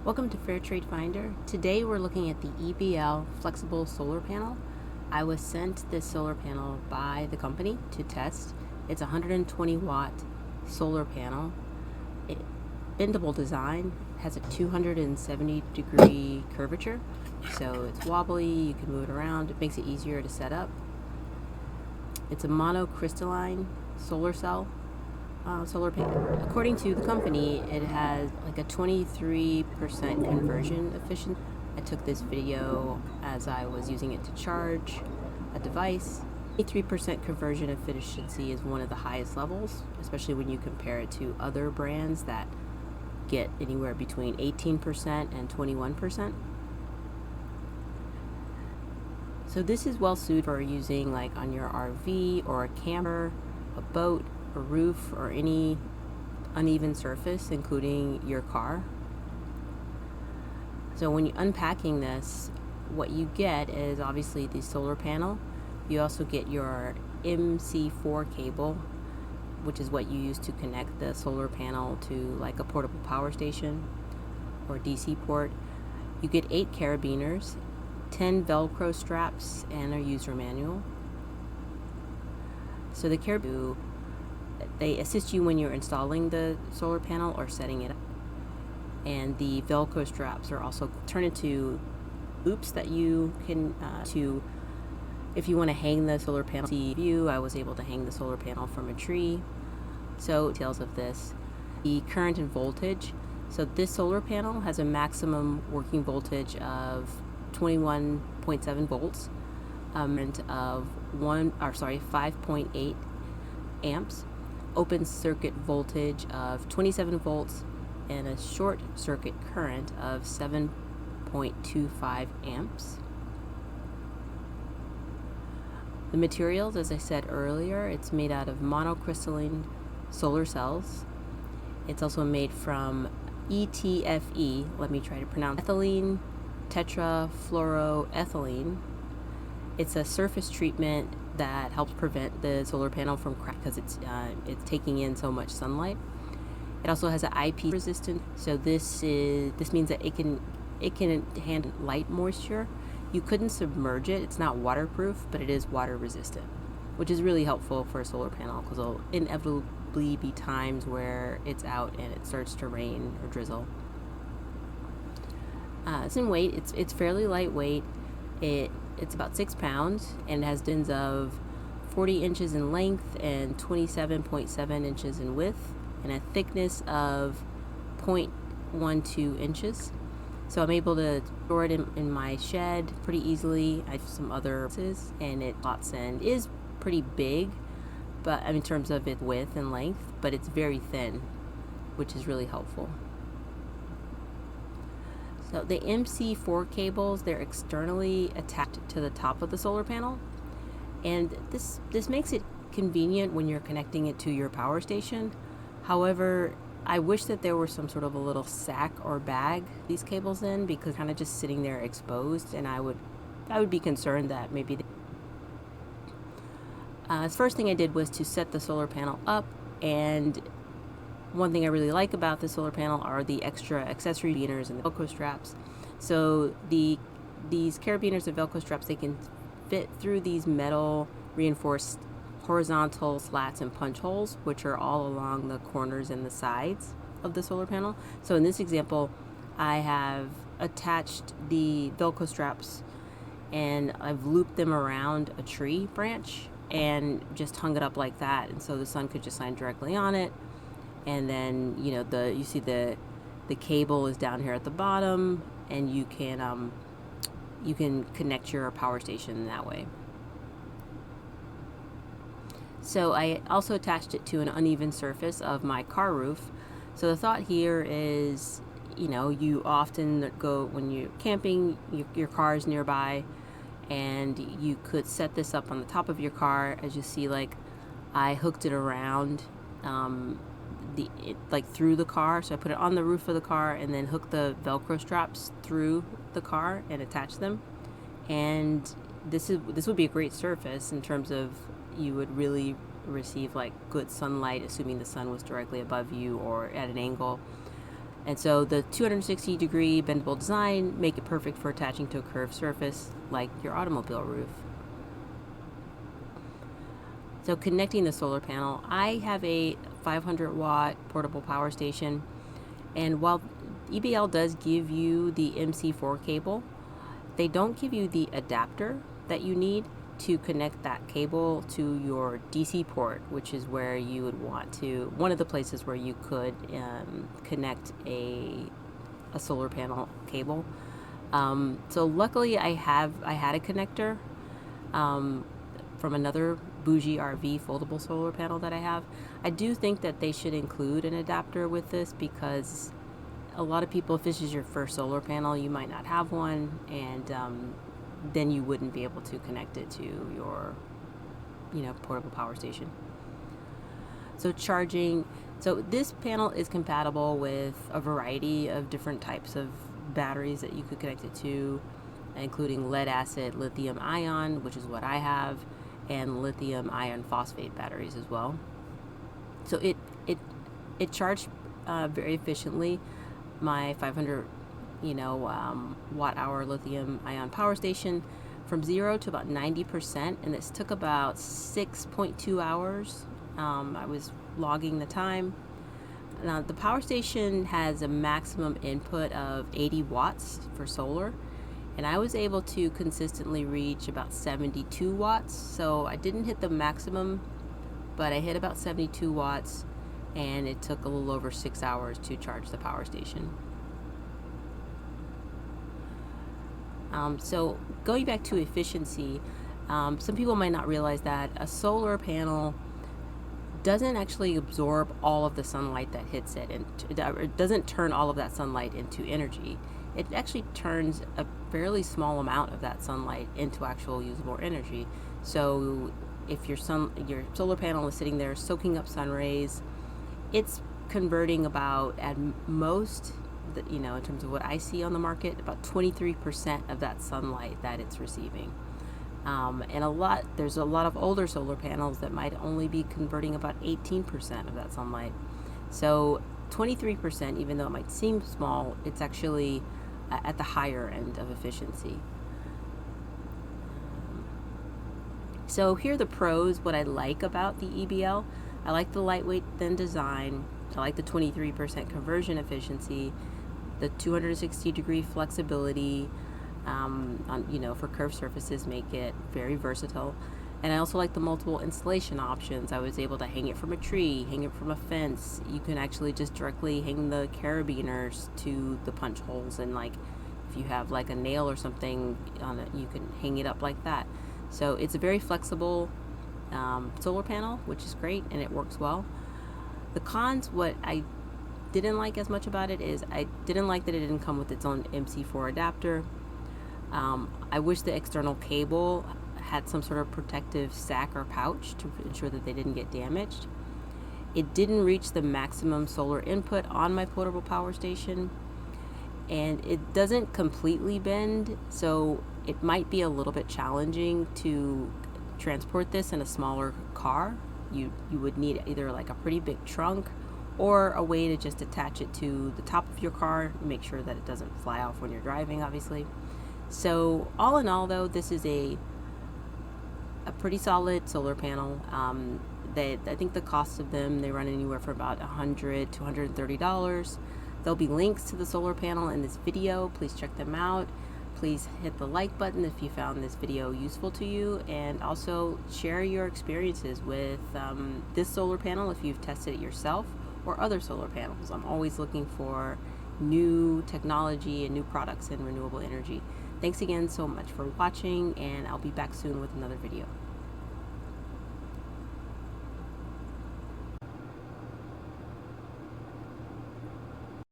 Welcome to Fair Trade Finder. Today we're looking at the EBL flexible solar panel. I was sent this solar panel by the company to test. It's a 120 watt solar panel. Bendable design, has a 270 degree curvature, so it's wobbly, you can move it around, it makes it easier to set up. It's a monocrystalline solar cell. Solar panel. According to the company, it has like a 23% conversion efficiency. I took this video as I was using it to charge a device. 23% conversion efficiency is one of the highest levels, especially when you compare it to other brands that get anywhere between 18% and 21%. So this is well suited for using like on your RV or a camper, a boat, a roof, or any uneven surface, including your car. So when you're unpacking this, what you get is obviously the solar panel. You also get your MC4 cable, which is what you use to connect the solar panel to like a portable power station or DC port. You get 8 carabiners, 10 Velcro straps, and a user manual. So the carabiner, they assist you when you're installing the solar panel or setting it up. And the Velcro straps are also turned into loops that you can if you want to hang the solar panel. I was able to hang the solar panel from a tree. So details of this, the current and voltage. So this solar panel has a maximum working voltage of 21.7 volts, and of 5.8 amps. Open circuit voltage of 27 volts and a short circuit current of 7.25 amps. The materials, as I said earlier, it's made out of monocrystalline solar cells. It's also made from ETFE, let me try to pronounce, ethylene tetrafluoroethylene. It's a surface treatment that helps prevent the solar panel from cracking because it's taking in so much sunlight. It also has an IP resistant, so this means that it can handle light moisture. You couldn't submerge it. It's not waterproof, but it is water resistant, which is really helpful for a solar panel because there'll inevitably be times where it's out and it starts to rain or drizzle. It's in weight. It's fairly lightweight. It's about 6 pounds and it has dimensions of 40 inches in length and 27.7 inches in width and a thickness of 0.12 inches. So I'm able to store it in my shed pretty easily. I have some other places, and it slots in. It is pretty big, but in terms of its width and length, but it's very thin, which is really helpful. So the MC4 cables, they're externally attached to the top of the solar panel, and this makes it convenient when you're connecting it to your power station. However, I wish that there were some sort of a little sack or bag these cables in, because kind of just sitting there exposed, and I would be concerned that maybe the first thing I did was to set the solar panel up, and one thing I really like about the solar panel are the extra accessory carabiners and the Velcro straps. So these carabiners and Velcro straps, they can fit through these metal reinforced horizontal slats and punch holes, which are all along the corners and the sides of the solar panel. So in this example, I have attached the Velcro straps and I've looped them around a tree branch and just hung it up like that, and so the sun could just shine directly on it. And then you see the cable is down here at the bottom, and you can connect your power station that way. So I also attached it to an uneven surface of my car roof. So the thought here is, you often go when you're camping, your car is nearby, and you could set this up on the top of your car. As you see, like I hooked it around through the car. So I put it on the roof of the car and then hooked the Velcro straps through the car and attached them. And this would be a great surface in terms of you would really receive like good sunlight, assuming the sun was directly above you or at an angle. And so the 260-degree bendable design make it perfect for attaching to a curved surface like your automobile roof. So connecting the solar panel, I have a 500-watt portable power station, and while EBL does give you the MC4 cable, they don't give you the adapter that you need to connect that cable to your DC port, which is where you would want to, one of the places where you could connect a solar panel cable. So luckily I had a connector from another bougie RV foldable solar panel that I have. I do think that they should include an adapter with this, because a lot of people, if this is your first solar panel, you might not have one, and then you wouldn't be able to connect it to your, portable power station. So charging, so this panel is compatible with a variety of different types of batteries that you could connect it to, including lead acid, lithium ion, which is what I have, and lithium iron phosphate batteries as well. So it charged very efficiently. My 500 watt hour lithium ion power station from 0 to about 90%, and this took about 6.2 hours. I was logging the time. Now the power station has a maximum input of 80 watts for solar, and I was able to consistently reach about 72 watts. So I didn't hit the maximum, but I hit about 72 watts, and it took a little over 6 hours to charge the power station. So going back to efficiency, some people might not realize that a solar panel doesn't actually absorb all of the sunlight that hits it, and it doesn't turn all of that sunlight into energy. It actually turns a fairly small amount of that sunlight into actual usable energy. So if your solar panel is sitting there soaking up sun rays, it's converting about, at most, in terms of what I see on the market, about 23% of that sunlight that it's receiving. And there's a lot of older solar panels that might only be converting about 18% of that sunlight. So 23%, even though it might seem small, it's actually at the higher end of efficiency. So here are the pros, what I like about the EBL. I like the lightweight thin design. I like the 23% conversion efficiency, the 260-degree flexibility, for curved surfaces, make it very versatile. And I also like the multiple installation options. I was able to hang it from a tree, hang it from a fence. You can actually just directly hang the carabiners to the punch holes, and if you have a nail or something on it, you can hang it up like that. So it's a very flexible solar panel, which is great, and it works well. The cons, what I didn't like as much about it is I didn't like that it didn't come with its own MC4 adapter. I wish the external cable had some sort of protective sack or pouch to ensure that they didn't get damaged. It didn't reach the maximum solar input on my portable power station, and it doesn't completely bend, so it might be a little bit challenging to transport this in a smaller car. You would need either a pretty big trunk or a way to just attach it to the top of your car, make sure that it doesn't fly off when you're driving, obviously. So all in all, though, this is a pretty solid solar panel. I think the cost of them, they run anywhere from about $100 to $130. There'll be links to the solar panel in this video. Please check them out. Please hit the like button if you found this video useful to you, and also share your experiences with this solar panel if you've tested it yourself, or other solar panels. I'm always looking for new technology and new products in renewable energy. Thanks again so much for watching, and I'll be back soon with another video.